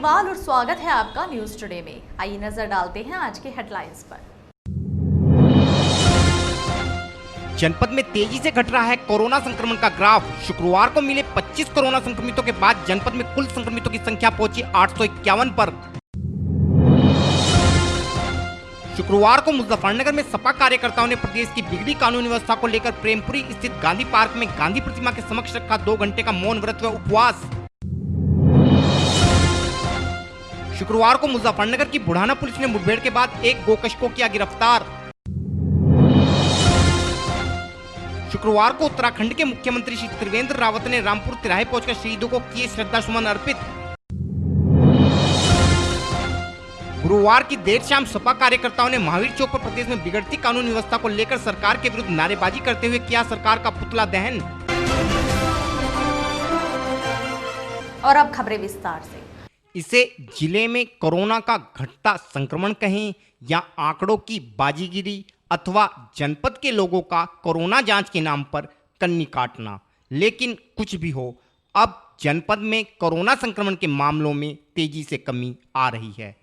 अग्रवाल और स्वागत है आपका न्यूज टुडे में। आइए नजर डालते हैं आज के हेडलाइंस पर। जनपद में तेजी से घट रहा है कोरोना संक्रमण का ग्राफ। शुक्रवार को मिले 25 कोरोना संक्रमितों के बाद जनपद में कुल संक्रमितों की संख्या पहुंची 851 पर। शुक्रवार को मुजफ्फरनगर में सपा कार्यकर्ताओं ने प्रदेश की बिगड़ी कानून व्यवस्था को लेकर प्रेमपुरी स्थित गांधी पार्क में गांधी प्रतिमा के समक्ष रखा 2 घंटे का मौन व्रत व उपवास। शुक्रवार को मुजफ्फरनगर की बुढ़ाना पुलिस ने मुठभेड़ के बाद एक गोकश को किया गिरफ्तार। शुक्रवार को उत्तराखंड के मुख्यमंत्री श्री त्रिवेंद्र रावत ने रामपुर तिराहे पहुंचकर शहीदों को किए श्रद्धासुमन अर्पित। गुरुवार की देर शाम सपा कार्यकर्ताओं ने महावीर चौक पर प्रदेश में बिगड़ती कानून व्यवस्था को लेकर सरकार के विरुद्ध नारेबाजी करते हुए किया सरकार का पुतला दहन। और अब खबरें विस्तार से। इसे जिले में कोरोना का घटता संक्रमण कहें या आंकड़ों की बाजीगिरी अथवा जनपद के लोगों का कोरोना जांच के नाम पर कन्नी काटना, लेकिन कुछ भी हो, अब जनपद में कोरोना संक्रमण के मामलों में तेजी से कमी आ रही है।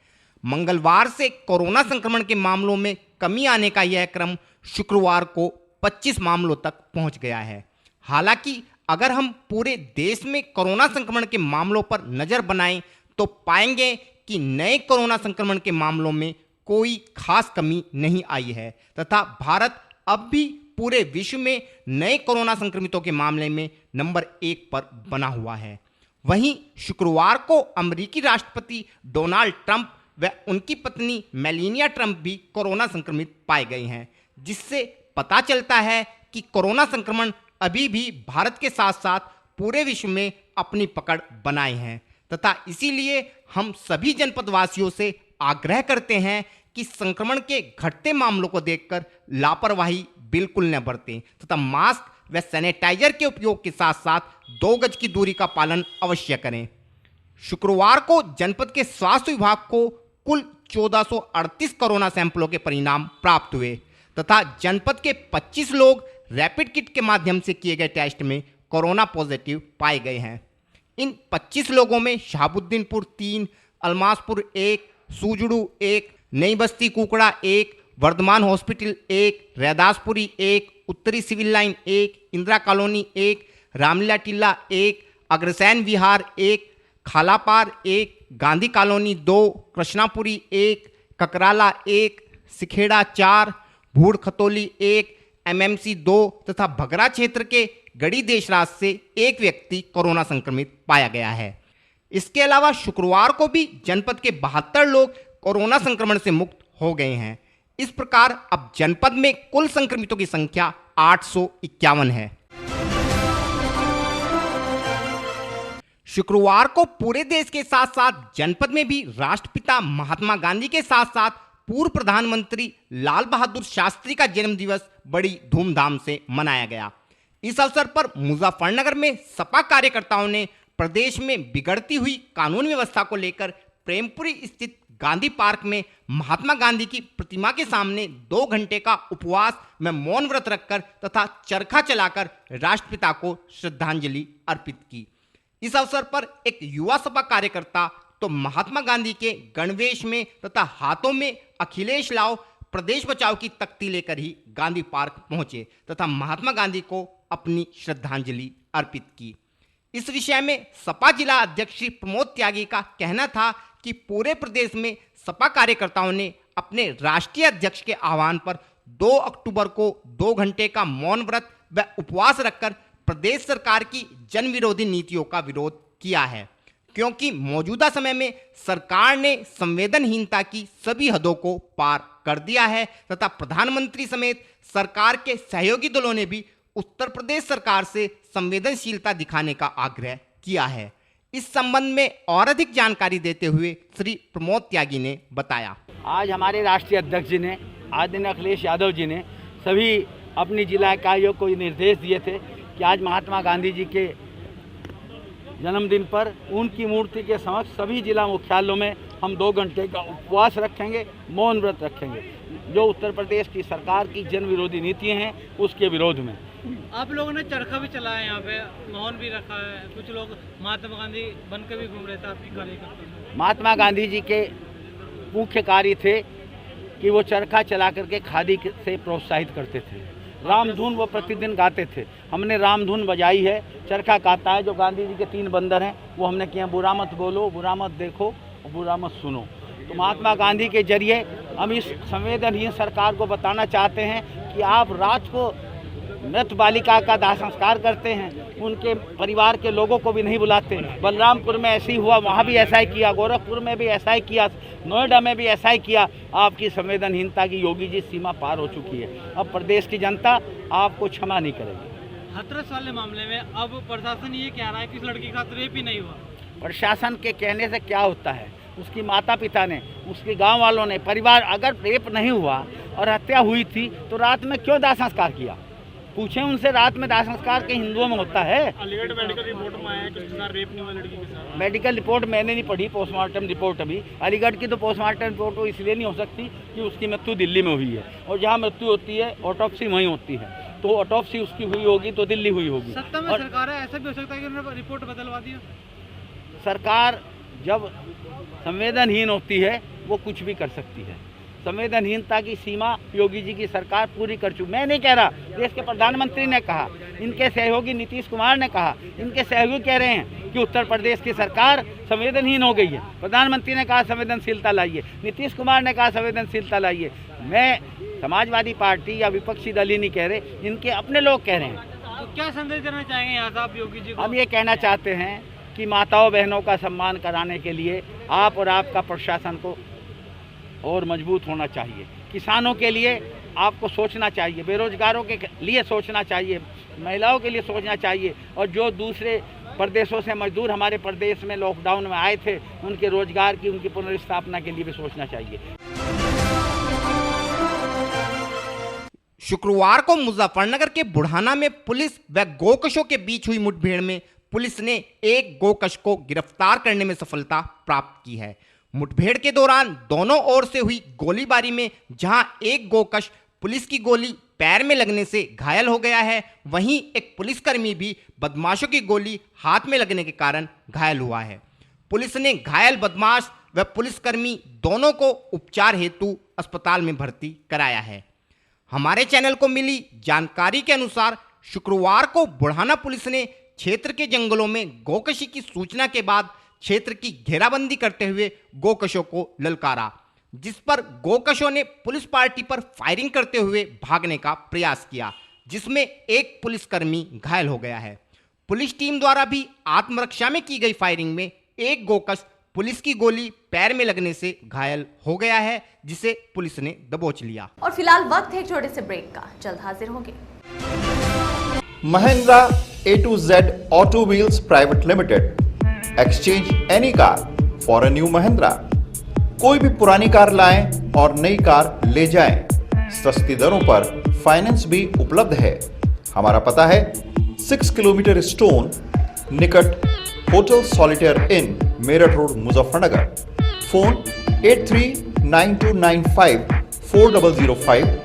मंगलवार से कोरोना संक्रमण के मामलों में कमी आने का यह क्रम शुक्रवार को 25 मामलों तक पहुंच गया है। हालांकि अगर हम पूरे देश में कोरोना संक्रमण के मामलों पर नजर बनाएं तो पाएंगे कि नए कोरोना संक्रमण के मामलों में कोई खास कमी नहीं आई है तथा भारत अब भी पूरे विश्व में नए कोरोना संक्रमितों के मामले में नंबर 1 पर बना हुआ है। वहीं शुक्रवार को अमेरिकी राष्ट्रपति डोनाल्ड ट्रंप व उनकी पत्नी मेलानिया ट्रंप भी कोरोना संक्रमित पाए गए हैं, जिससे पता चलता है कि कोरोना संक्रमण अभी भी भारत के साथ साथ पूरे विश्व में अपनी पकड़ बनाए हैं तथा इसीलिए हम सभी जनपदवासियों से आग्रह करते हैं कि संक्रमण के घटते मामलों को देखकर लापरवाही बिल्कुल न बरतें तथा मास्क व सैनिटाइजर के उपयोग के साथ साथ 2 गज की दूरी का पालन अवश्य करें। शुक्रवार को जनपद के स्वास्थ्य विभाग को कुल 1438 कोरोना सैंपलों के परिणाम प्राप्त हुए तथा जनपद के 25 लोग रैपिड किट के माध्यम से किए गए टेस्ट में कोरोना पॉजिटिव पाए गए हैं। इन 25 लोगों में शहाबुद्दीनपुर 3, अलमासपुर 1, सूजड़ू 1, नई बस्ती कुकड़ा 1, वर्धमान हॉस्पिटल 1, रैदासपुरी 1, उत्तरी civil line 1, Indira colony 1, Ramlila Tilla 1, Agrasen Vihar 1, Khalapar 1, Gandhi colony 2, Krishnapuri 1, Kakrala 1, Sikheda 4, Bhood Khatauli 1, MMC 2 तथा भगरा क्षेत्र के गढ़ी देशराज से एक व्यक्ति कोरोना संक्रमित पाया गया है। इसके अलावा शुक्रवार को भी जनपद के 72 लोग कोरोना संक्रमण से मुक्त हो गए हैं। इस प्रकार अब जनपद में कुल संक्रमितों की संख्या 851 है। शुक्रवार को पूरे देश के साथ साथ जनपद में भी राष्ट्रपिता महात्मा गांधी के साथ साथ पूर्व प्रधानमंत्री लाल बहादुर शास्त्री का जन्म दिवस बड़ी धूमधाम से मनाया गया। इस अवसर पर मुजफ्फरनगर में सपा कार्यकर्ताओं ने प्रदेश में बिगड़ती हुई कानून व्यवस्था को लेकर प्रेमपुरी स्थित गांधी पार्क में महात्मा गांधी की प्रतिमा के सामने 2 घंटे का उपवास में मौन व्रत रखकर तथा चरखा चलाकर राष्ट्रपिता को श्रद्धांजलि अर्पित की। इस अवसर पर एक युवा सपा कार्यकर्ता तो महात्मा गांधी के गणवेश में तथा हाथों में अखिलेश लाओ प्रदेश बचाओ की तख्ती लेकर ही गांधी पार्क पहुंचे तथा महात्मा गांधी को अपनी श्रद्धांजलि अर्पित की। इस विषय में सपा जिला अध्यक्ष श्री प्रमोद त्यागी का कहना था कि पूरे प्रदेश में सपा कार्यकर्ताओं ने अपने राष्ट्रीय अध्यक्ष के आह्वान पर 2 अक्टूबर को 2 घंटे का मौन व्रत व उपवास रखकर प्रदेश सरकार की जन विरोधी नीतियों का विरोध किया है, क्योंकि मौजूदा समय में सरकार ने संवेदनहीनता की सभी हदों को पार कर दिया है तथा प्रधानमंत्री समेत सरकार के सहयोगी दलों ने भी उत्तर प्रदेश सरकार से संवेदनशीलता दिखाने का आग्रह किया है। इस संबंध में और अधिक जानकारी देते हुए श्री प्रमोद त्यागी ने बताया। आज हमारे राष्ट्रीय अध्यक्ष जी ने आदरणीय अखिलेश यादव जी ने सभी अपनी जिला इकाइयों को निर्देश दिए थे कि आज महात्मा गांधी जी के जन्मदिन पर उनकी मूर्ति के समक्ष सभी जिला मुख्यालयों में हम 2 घंटे का उपवास रखेंगे, मौन व्रत रखेंगे, जो उत्तर प्रदेश की सरकार की जन विरोधी नीतियाँ हैं उसके विरोध में। आप लोगों ने चरखा भी चलाया, यहाँ पे मौन भी रखा है, कुछ लोग महात्मा गांधी बन के भी घूम रहे थे आपकी कार्यकर्ता। महात्मा गांधी जी के मुख्य कार्य थे कि वो चरखा चला करके खादी से प्रोत्साहित करते थे। रामधुन वो प्रतिदिन गाते थे। हमने रामधुन बजाई है, चरखा गाता है। जो गांधी जी के 3 बंदर हैं वो हमने किए, बुरा मत बोलो, बुरा मत देखो और बुरा मत सुनो। तो महात्मा गांधी के जरिए हम इस संवेदनहीन सरकार को बताना चाहते हैं कि आप रात को मृत बालिका का दाह संस्कार करते हैं, उनके परिवार के लोगों को भी नहीं बुलाते। बलरामपुर में ऐसे ही हुआ, वहाँ भी ऐसा ही किया, गोरखपुर में भी ऐसा ही किया, नोएडा में भी ऐसा ही किया। आपकी संवेदनहीनता की योगी जी सीमा पार हो चुकी है। अब प्रदेश की जनता आपको क्षमा नहीं करेगी। हाथरस वाले मामले में अब प्रशासन ये कह रहा है कि इस लड़की का रेप ही नहीं हुआ। प्रशासन के कहने से क्या होता है? उसकी माता पिता ने, उसके गांव वालों ने, परिवार, अगर रेप नहीं हुआ और हत्या हुई थी तो रात में क्यों दाह संस्कार किया? पूछें उनसे, रात में दाह संस्कार के हिंदुओं में होता है। अलीगढ़ मेडिकल रिपोर्ट में आया कि उसके साथ रेप नहीं हुआ लड़की के साथ। मेडिकल रिपोर्ट मैंने नहीं पढ़ी, पोस्टमार्टम रिपोर्ट अभी। अलीगढ़ की तो पोस्टमार्टम रिपोर्ट तो इसलिए नहीं हो सकती कि उसकी मृत्यु दिल्ली में हुई है, और जहाँ मृत्यु होती है ऑटोप्सी वहीं होती है। तो ऑटोप्सी उसकी हुई होगी तो दिल्ली हुई होगी। सत्ता में सरकार है, ऐसा भी हो सकता है कि उन्होंने रिपोर्ट बदलवा दिया। सरकार जब संवेदनहीन होती है वो कुछ भी कर सकती है। संवेदनहीनता की सीमा योगी जी की सरकार पूरी कर चुकी। मैं नहीं कह रहा, देश के प्रधानमंत्री ने कहा, इनके सहयोगी नीतीश कुमार ने कहा, इनके सहयोगी कह रहे हैं कि उत्तर प्रदेश की सरकार संवेदनहीन हो गई है। प्रधानमंत्री ने कहा संवेदनशीलता लाइए, नीतीश कुमार ने कहा संवेदनशीलता लाइए। मैं समाजवादी पार्टी या विपक्षी दल ही नहीं कह रहे, इनके अपने लोग कह रहे हैं। तो क्या संदेश देना चाहेंगे यहाँ से आप योगी जी को? हम ये कहना चाहते हैं कि माताओं बहनों का सम्मान कराने के लिए आप और आपका प्रशासन को और मजबूत होना चाहिए। किसानों के लिए आपको सोचना चाहिए, बेरोजगारों के लिए सोचना चाहिए, महिलाओं के लिए सोचना चाहिए, और जो दूसरे प्रदेशों से मजदूर हमारे प्रदेश में लॉकडाउन में आए थे उनके रोजगार की, उनकी पुनर्स्थापना के लिए भी सोचना चाहिए। शुक्रवार को मुजफ्फरनगर के बुढ़ाना में पुलिस व गोकशों के बीच हुई मुठभेड़ में पुलिस ने एक गोकश को गिरफ्तार करने में सफलता प्राप्त की है। मुठभेड़ के दौरान दोनों ओर से हुई गोलीबारी में जहां एक गोकश पुलिस की गोली पैर में लगने से घायल हो गया है, वहीं एक पुलिसकर्मी भी बदमाशों की गोली हाथ में लगने के कारण घायल हुआ है। पुलिस ने घायल बदमाश व पुलिसकर्मी दोनों को उपचार हेतु अस्पताल में भर्ती कराया है। हमारे चैनल को मिली जानकारी के अनुसार शुक्रवार को बुढ़ाना पुलिस ने क्षेत्र के जंगलों में गोकशी की सूचना के बाद क्षेत्र की घेराबंदी करते हुए गोकशों को ललकारा, जिस पर गोकशों ने पुलिस पार्टी पर फायरिंग करते हुए भागने का प्रयास किया, जिसमें एक पुलिसकर्मी घायल हो गया है। पुलिस टीम द्वारा भी आत्मरक्षा में की गई फायरिंग में एक गोकश पुलिस की गोली पैर में लगने से घायल हो गया है, जिसे पुलिस ने दबोच लिया। और फिलहाल वक्त है एक छोटे से ब्रेक का, जल्द हाजिर होंगे। Mahindra A to Z Auto Wheels Private Limited. Exchange any car for a new Mahindra. कोई भी पुरानी कार लाएं और नई कार ले जाएं। सस्ती दरों पर फाइनेंस भी उपलब्ध है। हमारा पता है 6 किलोमीटर स्टोन निकट hotel solitaire inn Meerut road Muzaffarnagar. Phone 8392954005,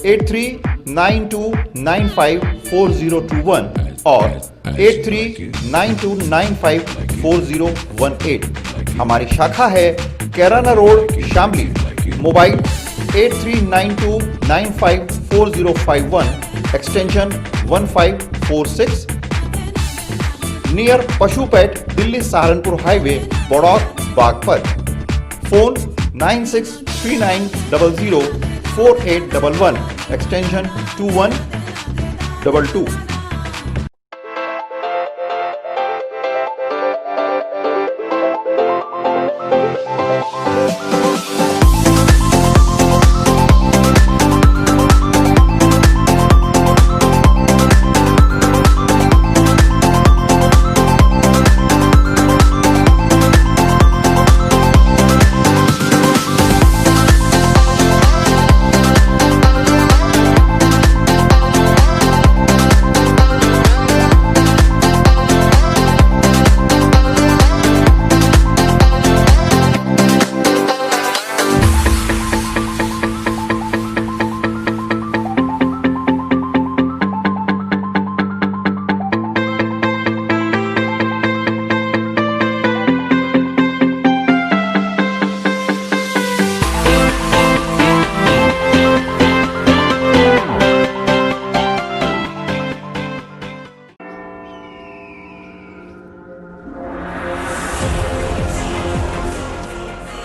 8392954021 और 8392954018। हमारी शाखा है Kairana road Shamli. Mobile 8392954051 extension 1546 near पशुपेट Delhi Saharanpur highway Baraut Baghpat. Phone 9639004811 extension 2122।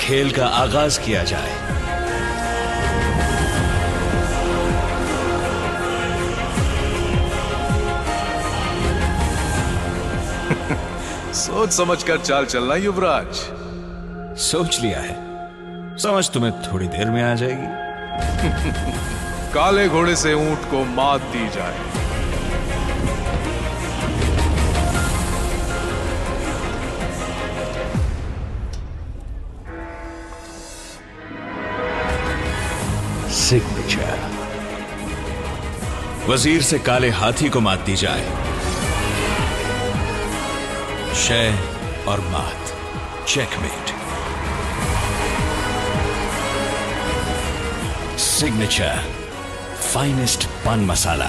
खेल का आगाज किया जाए। सोच समझकर चाल चलना युवराज। सोच लिया है, समझ तुम्हें थोड़ी देर में आ जाएगी। काले घोड़े से ऊंट को मात दी जाए। सिग्नेचर। वजीर से काले हाथी को मात दी जाए। शय और मात, चेकमेट। सिग्नेचर फाइनेस्ट पान मसाला।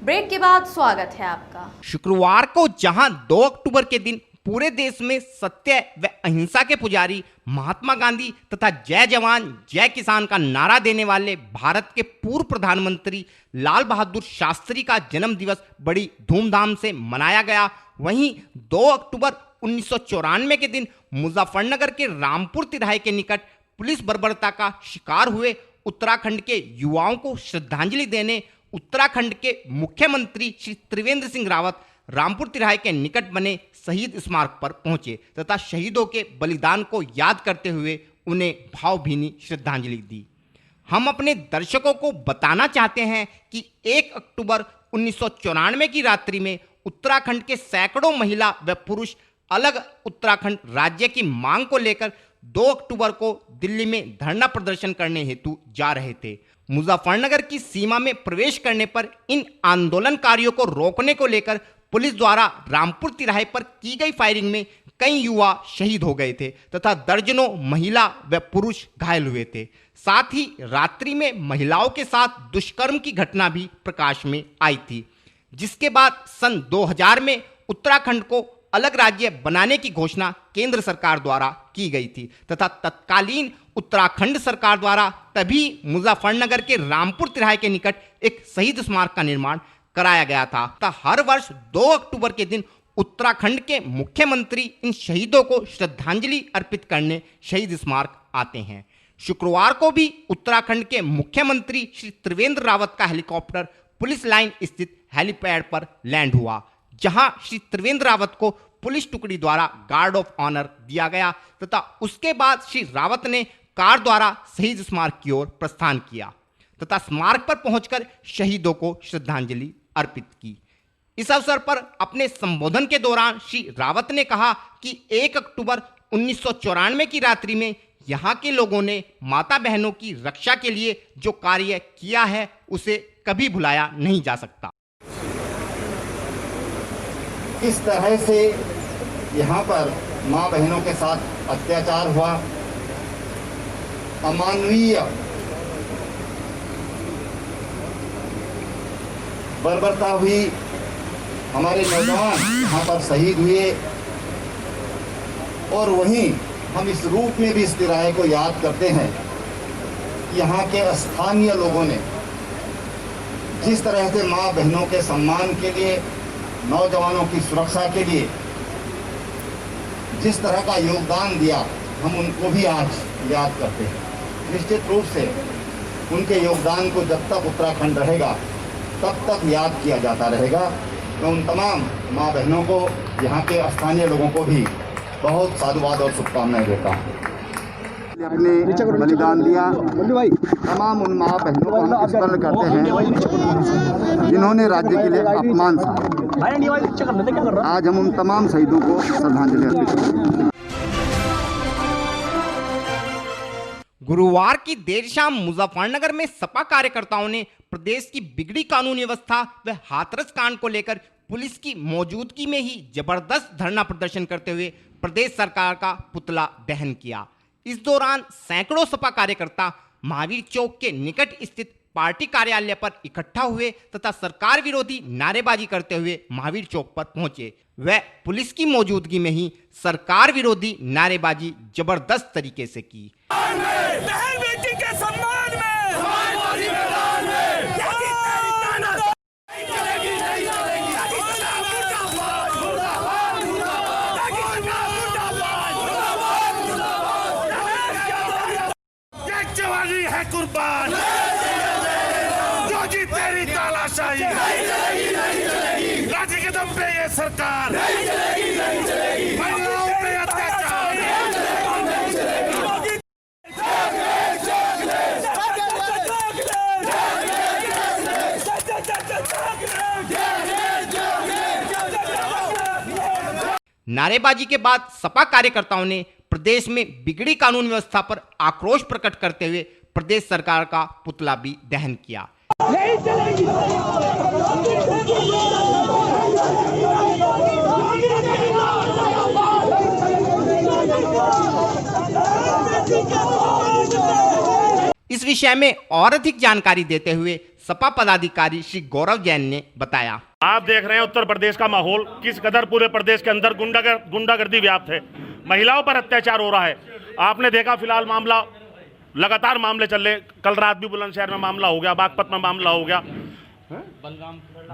ब्रेक के बाद स्वागत है आपका। शुक्रवार को जहां 2 अक्टूबर के दिन पूरे देश में सत्य व अहिंसा के पुजारी महात्मा गांधी तथा जय जवान जय किसान का नारा देने वाले भारत के पूर्व प्रधानमंत्री लाल बहादुर शास्त्री का जन्म दिवस बड़ी धूमधाम से मनाया गया, वहीं 2 अक्टूबर 1994 के दिन मुजफ्फरनगर के रामपुर तिराहे के निकट पुलिस बर्बरता का शिकार हुए उत्तराखंड के युवाओं को श्रद्धांजलि देने उत्तराखंड के मुख्यमंत्री श्री त्रिवेंद्र सिंह रावत रामपुर तिराहे के निकट बने शहीद स्मारक पर पहुंचे तथा शहीदों के बलिदान को याद करते हुए उन्हें भावभीनी श्रद्धांजलि दी। हम अपने दर्शकों को बताना चाहते हैं कि 1 अक्टूबर 1994 की रात्रि में उत्तराखंड के सैकड़ों महिला व पुरुष अलग उत्तराखंड राज्य की मांग को लेकर 2 अक्टूबर को दिल्ली में धरना प्रदर्शन करने हेतु जा रहे थे। मुजफ्फरनगर की सीमा में प्रवेश करने पर इन आंदोलनकारियों को रोकने को लेकर पुलिस द्वारा रामपुर तिराहे पर की गई फायरिंग में कई युवा शहीद हो गए थे तथा दर्जनों महिला व पुरुष घायल हुए थे। साथ ही रात्रि में महिलाओं के साथ दुष्कर्म की घटना भी प्रकाश में आई थी, जिसके बाद सन 2000 में उत्तराखंड को अलग राज्य बनाने की घोषणा केंद्र सरकार द्वारा की गई थी तथा तत्कालीन उत्तराखंड सरकार द्वारा तभी मुजफ्फरनगर के रामपुर तिराहे के निकट एक शहीद स्मारक का निर्माण कराया गया था तथा हर वर्ष 2 अक्टूबर के दिन उत्तराखंड के मुख्यमंत्री इन शहीदों को श्रद्धांजलि अर्पित करने शहीद स्मारक आते हैं। शुक्रवार को भी उत्तराखंड के मुख्यमंत्री श्री त्रिवेंद्र रावत का हेलीकॉप्टर पुलिस लाइन स्थित हेलीपैड पर लैंड हुआ, जहां श्री त्रिवेंद्र रावत को पुलिस टुकड़ी द्वारा गार्ड ऑफ ऑनर दिया गया तथा उसके बाद श्री रावत ने कार द्वारा शहीद स्मारक की ओर प्रस्थान किया तथा स्मारक पर पहुंचकर शहीदों को श्रद्धांजलि अर्पित की। इस अवसर पर अपने संबोधन के दौरान श्री रावत ने कहा कि 1 अक्टूबर 1994 की रात्रि में यहाँ के लोगों ने माता बहनों की रक्षा के लिए जो कार्य किया है उसे कभी भुलाया नहीं जा सकता। इस तरह से यहाँ पर माँ बहनों के साथ अत्याचार हुआ, अमानवीय बर्बरता हुई, हमारे नौजवान यहाँ पर शहीद हुए और वहीं हम इस रूप में भी इस तिराहे को याद करते हैं। यहाँ के स्थानीय लोगों ने जिस तरह से माँ बहनों के सम्मान के लिए, नौजवानों की सुरक्षा के लिए जिस तरह का योगदान दिया, हम उनको भी आज याद करते हैं। निश्चित रूप से उनके योगदान को जब तक उत्तराखंड रहेगा तब तक याद किया जाता रहेगा। मैं उन तमाम माँ बहनों को, यहाँ के स्थानीय लोगों को भी बहुत साधुवाद और शुभकामनाएं देता हूँ। अपने बलिदान दिया, तमाम उन माँ बहनों को हम स्मरण करते हैं जिन्होंने राज्य के लिए अपमान सहा। आज हम उन तमाम शहीदों को श्रद्धांजलि अर्पित करते हैं। गुरुवार की देर शाम मुजफ्फरनगर में सपा कार्यकर्ताओं ने प्रदेश की बिगड़ी कानून व्यवस्था व हाथरस कांड को लेकर पुलिस की मौजूदगी में ही जबरदस्त धरना प्रदर्शन करते हुए प्रदेश सरकार का पुतला दहन किया। इस दौरान सैकड़ों सपा कार्यकर्ता महावीर चौक के निकट स्थित पार्टी कार्यालय पर इकट्ठा हुए तथा सरकार विरोधी नारेबाजी करते हुए महावीर चौक पर पहुंचे। वह पुलिस की मौजूदगी में ही सरकार विरोधी नारेबाजी जबरदस्त तरीके से की। बहन बेटी के सम्मान में मैदान में तानाशाही लाठी के दम पे ये सरकार महिलाओं पे अत्याचार नारेबाजी के बाद सपा कार्यकर्ताओं ने प्रदेश में बिगड़ी कानून व्यवस्था पर आक्रोश प्रकट करते हुए प्रदेश सरकार का पुतला भी दहन किया। इस विषय में और अधिक जानकारी देते हुए सपा पदाधिकारी श्री गौरव जैन ने बताया। आप देख रहे हैं उत्तर प्रदेश का माहौल किस कदर पूरे प्रदेश के अंदर गुंडागर्दी व्याप्त है, महिलाओं पर अत्याचार हो रहा है। आपने देखा फिलहाल मामला लगातार मामले चल रहे, कल रात भी बुलंदशहर में मामला हो गया, बागपत में मामला हो गया,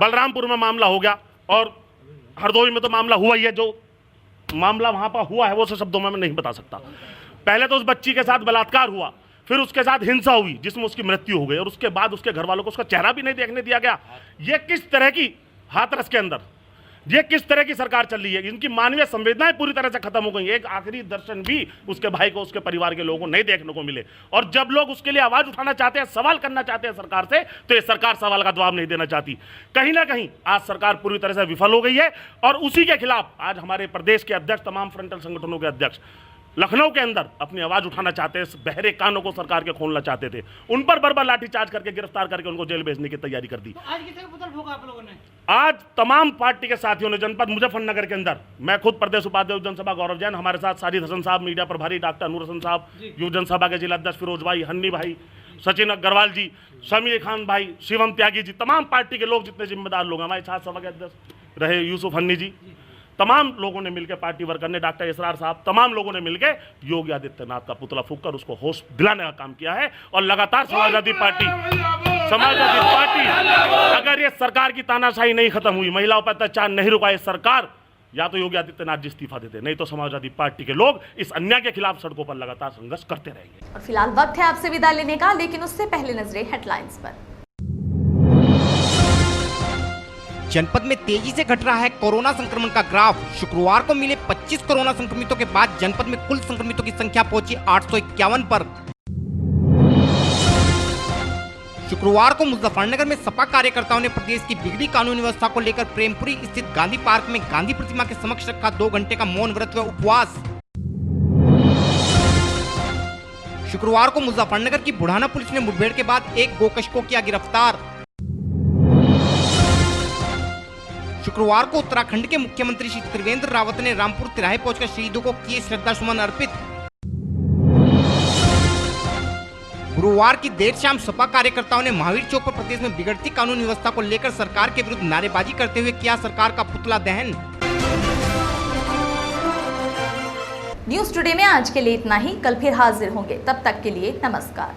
बलरामपुर में मामला हो गया और हरदोई में तो मामला हुआ ही है। जो मामला वहां पर हुआ है वो शब्दों में मैं नहीं बता सकता। पहले तो उस बच्ची के साथ बलात्कार हुआ, फिर उसके साथ हिंसा हुई जिसमें उसकी मृत्यु हो गई और उसके बाद उसके घर वालों को उसका चेहरा भी नहीं देखने दिया गया। ये किस तरह की हाथरस के अंदर ये किस तरह की सरकार चल रही है? इनकी मानवीय संवेदनाएं पूरी तरह से खत्म हो गई। एक आखिरी दर्शन भी उसके भाई को, उसके परिवार के लोगों को नहीं देखने को मिले। और जब लोग उसके लिए आवाज उठाना चाहते हैं, सवाल करना चाहते हैं सरकार से, तो ये सरकार सवाल का जवाब नहीं देना चाहती। कहीं ना कहीं आज सरकार पूरी तरह से विफल हो गई है और उसी के खिलाफ आज हमारे प्रदेश के अध्यक्ष, तमाम फ्रंटल संगठनों के अध्यक्ष लखनऊ के अंदर अपनी आवाज उठाना चाहते हैं, बहरे कानों को सरकार के खोलना चाहते थे। उन पर बर्बर लाठीचार्ज करके गिरफ्तार करके उनको जेल भेजने की तैयारी कर दी। तो आज किसका पुतल फूंका आप लोगों ने? आज तमाम पार्टी के साथियों ने जनपद मुजफ्फरनगर के अंदर, मैं खुद प्रदेश उपाध्यक्ष जनसभा गौरव जैन, हमारे साथ साजिद हसन साहब, मीडिया प्रभारी डॉक्टर नूर हसन साहब, युव जनसभा के जिला अध्यक्ष फिरोज भाई, हन्नी भाई, सचिन अग्रवाल जी, समीर खान भाई, शिवम त्यागी जी, तमाम पार्टी के लोग जितने जिम्मेदार लोग, हमारे छात्र सभा के अध्यक्ष रहे यूसुफ हन्नी जी, तमाम लोगों ने मिलकर, पार्टी वर्कर ने, डॉक्टर इसरार साहब, तमाम लोगों ने मिलकर योगी आदित्यनाथ का पुतला फूंककर उसको होश दिलाने का काम किया है। और लगातार समाजवादी पार्टी अगर ये सरकार की तानाशाही नहीं खत्म हुई, महिलाओं पर अत्याचार नहीं रुका, ये सरकार या तो योगी आदित्यनाथ जी इस्तीफा देते, नहीं तो समाजवादी पार्टी के लोग इस अन्याय के खिलाफ सड़कों पर लगातार संघर्ष करते रहेंगे। और फिलहाल वक्त है आपसे विदा लेने का, लेकिन उससे पहले नजरें हेडलाइंस पर। जनपद में तेजी से घट रहा है कोरोना संक्रमण का ग्राफ। शुक्रवार को मिले 25 कोरोना संक्रमितों के बाद जनपद में कुल संक्रमितों की संख्या पहुंची 851 पर। शुक्रवार को मुजफ्फरनगर में सपा कार्यकर्ताओं ने प्रदेश की बिगड़ी कानून व्यवस्था को लेकर प्रेमपुरी स्थित गांधी पार्क में गांधी प्रतिमा के समक्ष रखा 2 घंटे का मौन व्रत व उपवास। शुक्रवार को मुजफ्फरनगर की बुढ़ाना पुलिस ने मुठभेड़ के बाद एक गोकश को किया गिरफ्तार। शुक्रवार को उत्तराखंड के मुख्यमंत्री श्री त्रिवेंद्र रावत ने रामपुर तिराहे पहुंचकर शहीदों को किए श्रद्धा सुमन अर्पित। गुरुवार की देर शाम सपा कार्यकर्ताओं ने महावीर चौक पर प्रदेश में बिगड़ती कानून व्यवस्था को लेकर सरकार के विरुद्ध नारेबाजी करते हुए किया सरकार का पुतला दहन। न्यूज टुडे में आज के लिए इतना ही। कल फिर हाजिर होंगे, तब तक के लिए नमस्कार।